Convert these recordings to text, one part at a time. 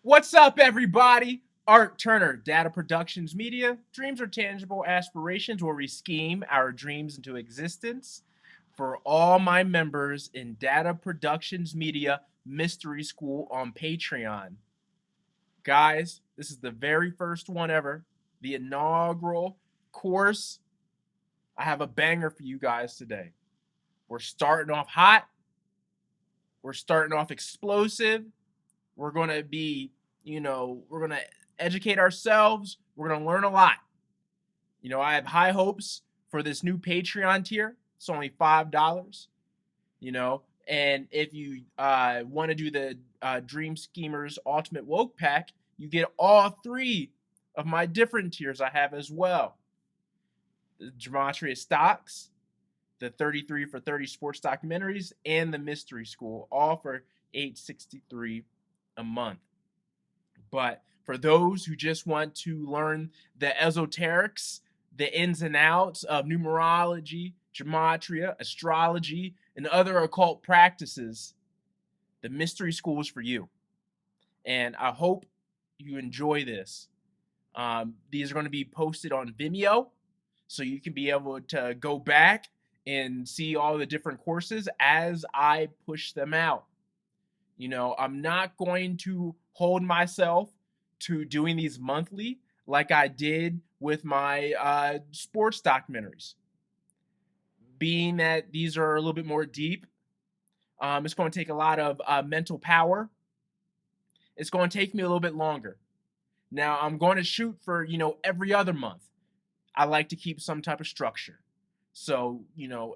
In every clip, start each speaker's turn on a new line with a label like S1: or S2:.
S1: What's up, everybody? Art Turner, Data Productions Media. Dreams are tangible aspirations where we scheme our dreams into existence. For all my members in Data Productions Media Mystery School on Patreon. Guys, this is the very first one ever, the inaugural course. I have a banger for you guys today. We're starting off hot. We're starting off explosive. We're going to be, we're going to educate ourselves. We're going to learn a lot. I have high hopes for this new Patreon tier. It's only $5, and if you want to do the Dream Schemers Ultimate Woke Pack, you get all three of my different tiers I have as well. The Gematria Stocks, the 33 for 30 sports documentaries, and the Mystery School, all for $8.63 a month. But for those who just want to learn the esoterics, the ins and outs of numerology, gematria, astrology, and other occult practices, the Mystery School is for you. And I hope you enjoy this. These are going to be posted on Vimeo, so you can be able to go back and see all the different courses as I push them out. I'm not going to hold myself to doing these monthly like I did with my sports documentaries. Being that these are a little bit more deep, it's going to take a lot of mental power. It's going to take me a little bit longer. Now, I'm going to shoot for, every other month. I like to keep some type of structure. So,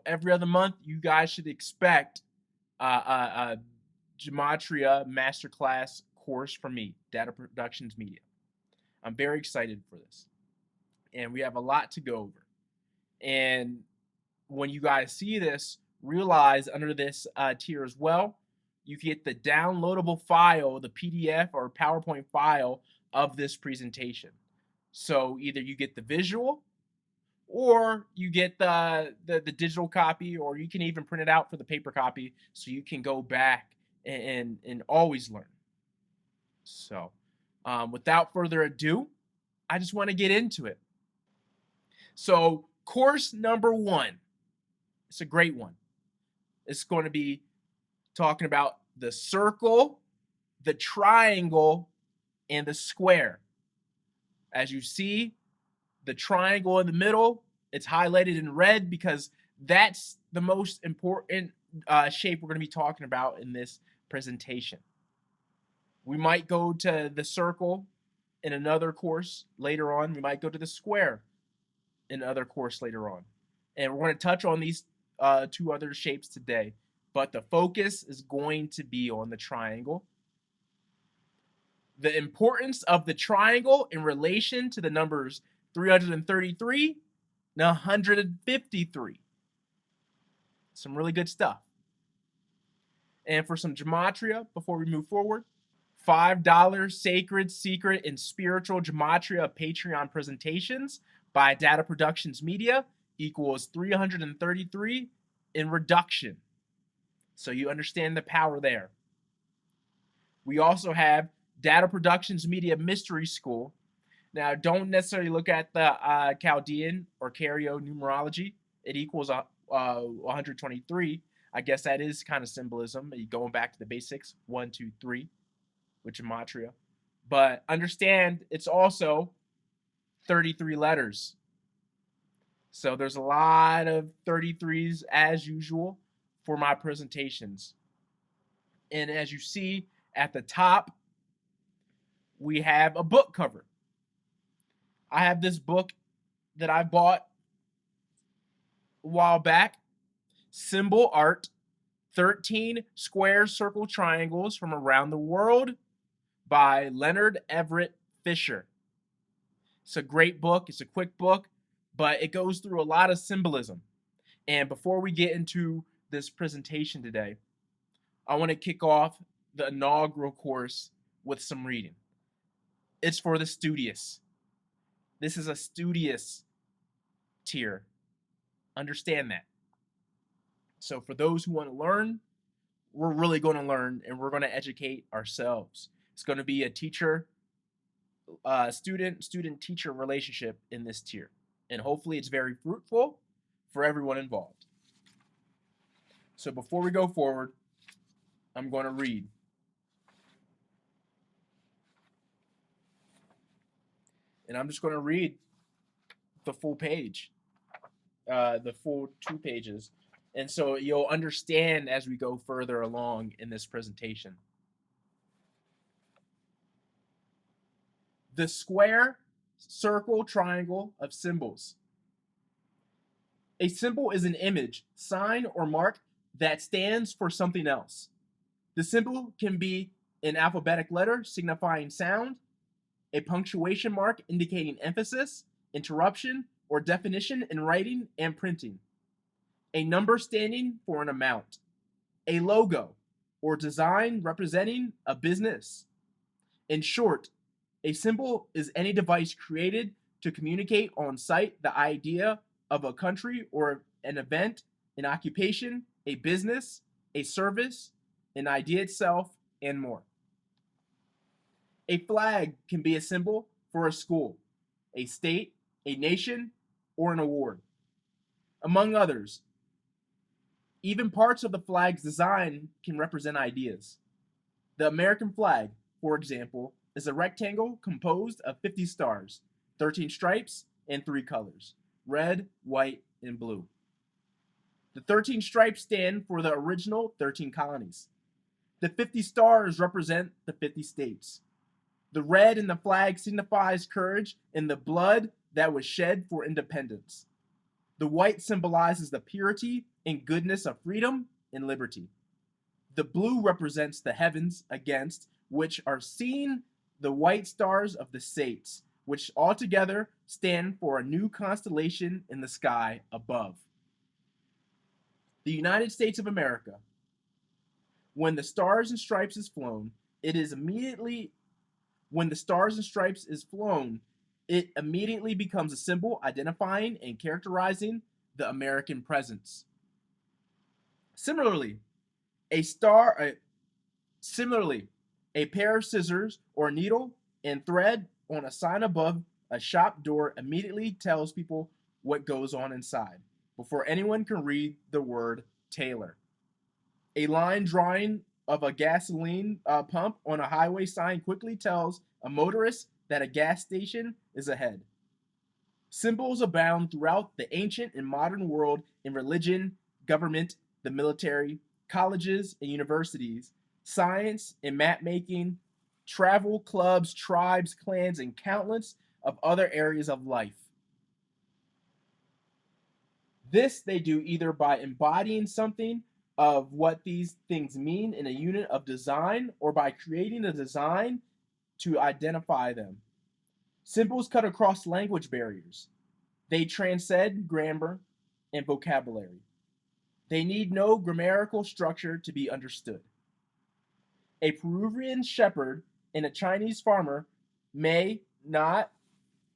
S1: every other month, you guys should expect a Gematria Masterclass course from me, Data Productions Media. I'm very excited for this. And we have a lot to go over. And when you guys see this, realize under this tier as well, you get the downloadable file, the PDF or PowerPoint file of this presentation. So either you get the visual, or you get the digital copy, or you can even print it out for the paper copy so you can go back and always learn. So without further ado, I just want to get into it. So course number 1, it's a great one. It's going to be talking about the circle, the triangle, and the square. As you see, the triangle in the middle, it's highlighted in red because that's the most important shape we're going to be talking about in this presentation. We might go to the circle in another course later on. We might go to the square in another course later on. And we're going to touch on these two other shapes today. But the focus is going to be on the triangle. The importance of the triangle in relation to the numbers 333 and 153. Some really good stuff. And for some gematria, before we move forward, $5 Sacred, Secret, and Spiritual Gematria Patreon presentations by Data Productions Media equals 333 in reduction. So you understand the power there. We also have Data Productions Media Mystery School. Now, don't necessarily look at the Chaldean or Cario numerology. It equals 123. I guess that is kind of symbolism. You're going back to the basics, 1, 2, 3, with gematria. But understand it's also 33 letters. So there's a lot of 33s as usual for my presentations. And as you see at the top, we have a book cover. I have this book that I bought a while back, Symbol Art, 13 Square Circle Triangles from Around the World by Leonard Everett Fisher. It's a great book. It's a quick book, but it goes through a lot of symbolism. And before we get into this presentation today, I want to kick off the inaugural course with some reading. It's for the studious. This is a studious tier. Understand that. So for those who want to learn, we're really going to learn and we're going to educate ourselves. It's going to be a student-teacher relationship in this tier. And hopefully it's very fruitful for everyone involved. So before we go forward, I'm going to read. And I'm just going to read the full page, the full 2 pages. And so you'll understand as we go further along in this presentation. The square, circle, triangle of symbols. A symbol is an image, sign, or mark that stands for something else. The symbol can be an alphabetic letter signifying sound, a punctuation mark indicating emphasis, interruption, or definition in writing and printing, a number standing for an amount, a logo, or design representing a business. In short, a symbol is any device created to communicate on site the idea of a country or an event, an occupation, a business, a service, an idea itself, and more. A flag can be a symbol for a school, a state, a nation, or an award, among others. Even parts of the flag's design can represent ideas. The American flag, for example, is a rectangle composed of 50 stars, 13 stripes, and 3 colors: red, white, and blue. The 13 stripes stand for the original 13 colonies. The 50 stars represent the 50 states. The red in the flag signifies courage and the blood that was shed for independence. The white symbolizes the purity and goodness of freedom and liberty. The blue represents the heavens, against which are seen the white stars of the states, which altogether stand for a new constellation in the sky above. The United States of America. When the stars and stripes is flown, it immediately becomes a symbol identifying and characterizing the American presence. Similarly, a pair of scissors or needle and thread on a sign above a shop door immediately tells people what goes on inside before anyone can read the word Taylor. A line drawing of a gasoline pump on a highway sign quickly tells a motorist that a gas station is ahead. Symbols abound throughout the ancient and modern world in religion, government, the military, colleges and universities, science and map making, travel, clubs, tribes, clans, and countless of other areas of life. This they do either by embodying something of what these things mean in a unit of design or by creating a design to identify them. Symbols cut across language barriers. They transcend grammar and vocabulary. They need no grammatical structure to be understood. A Peruvian shepherd and a Chinese farmer may not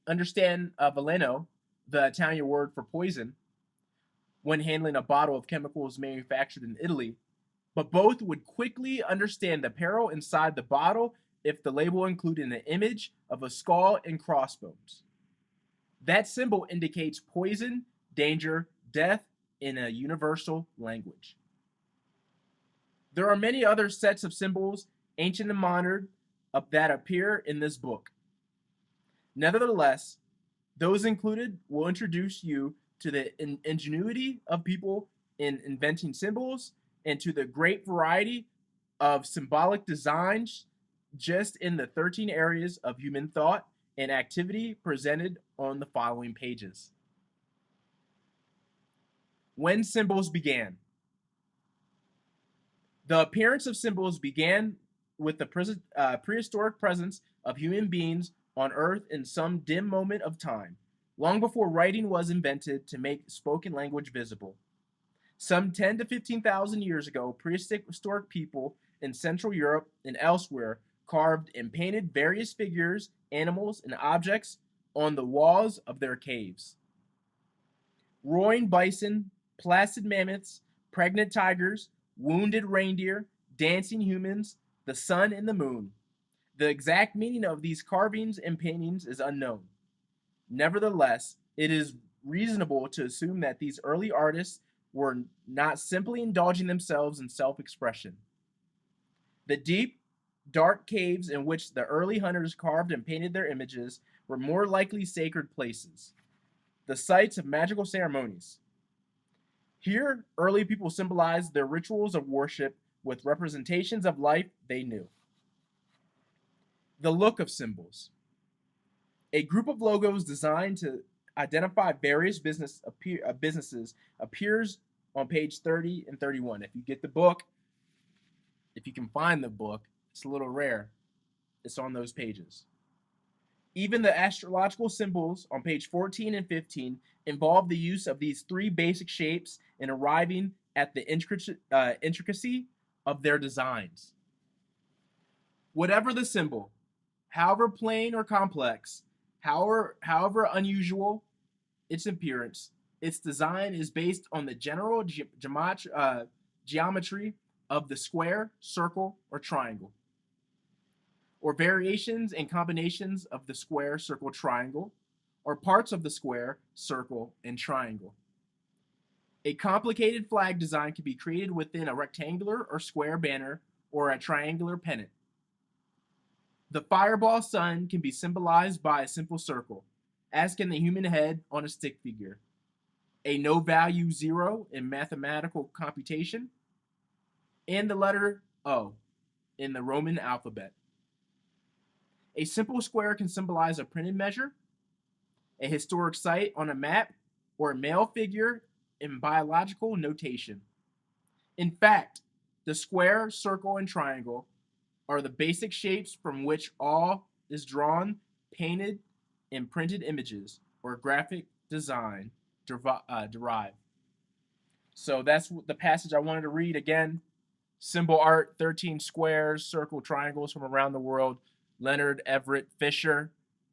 S1: understand veleno, the Italian word for poison, when handling a bottle of chemicals manufactured in Italy, but both would quickly understand the peril inside the bottle if the label included an image of a skull and crossbones. That symbol indicates poison, danger, death in a universal language. There are many other sets of symbols, ancient and modern, that appear in this book. Nevertheless, those included will introduce you to the ingenuity of people in inventing symbols and to the great variety of symbolic designs just in the 13 areas of human thought and activity presented on the following pages. When symbols began. The appearance of symbols began with the prehistoric presence of human beings on Earth in some dim moment of time, long before writing was invented to make spoken language visible. Some 10 to 15,000 years ago, prehistoric people in Central Europe and elsewhere carved and painted various figures, animals, and objects on the walls of their caves. Roaring bison, placid mammoths, pregnant tigers, wounded reindeer, dancing humans, the sun and the moon. The exact meaning of these carvings and paintings is unknown. Nevertheless, it is reasonable to assume that these early artists were not simply indulging themselves in self-expression. The deep, dark caves in which the early hunters carved and painted their images were more likely sacred places, the sites of magical ceremonies. Here, early people symbolized their rituals of worship with representations of life they knew. The look of symbols. A group of logos designed to identify various businesses appears on page 30 and 31. If you get the book, if you can find the book, it's a little rare. It's on those pages. Even the astrological symbols on page 14 and 15 involve the use of these three basic shapes in arriving at the intricacy of their designs. Whatever the symbol, however plain or complex, however unusual its appearance, its design is based on the general geometry of the square, circle, or triangle, or variations and combinations of the square, circle, triangle, or parts of the square, circle, and triangle. A complicated flag design can be created within a rectangular or square banner or a triangular pennant. The fireball sun can be symbolized by a simple circle, as can the human head on a stick figure, a no-value 0 in mathematical computation, and the letter O in the Roman alphabet. A simple square can symbolize a printed measure, a historic site on a map, or a male figure in biological notation. In fact, the square, circle, and triangle are the basic shapes from which all is drawn, painted, and printed images or graphic design derive. So that's the passage I wanted to read again. Symbol art, 13 squares, circle, triangles from around the world. Leonard Everett Fisher.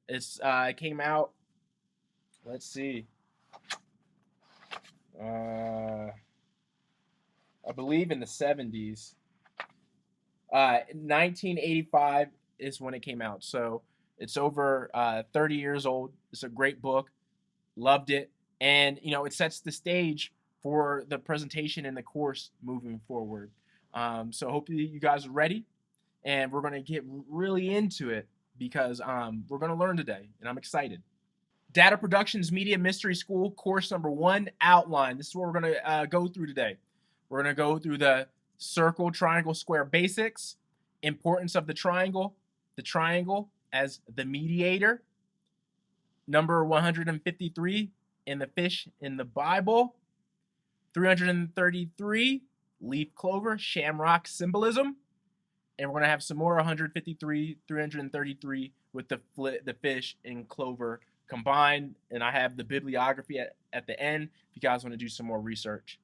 S1: It came out, let's see, I believe in the 70s. 1985 is when it came out. So it's over 30 years old. It's a great book. Loved it. And, it sets the stage for the presentation and the course moving forward. So hopefully you guys are ready. And we're going to get really into it because we're going to learn today. And I'm excited. Data Productions Media Mystery School, course number 1, outline. This is what we're going to go through today. We're going to go through the circle, triangle, square basics, importance of the triangle as the mediator, number 153 in the fish in the Bible, 333 leaf clover, shamrock symbolism, and we're going to have some more 153, 333 with the fish and clover combined, and I have the bibliography at the end if you guys want to do some more research.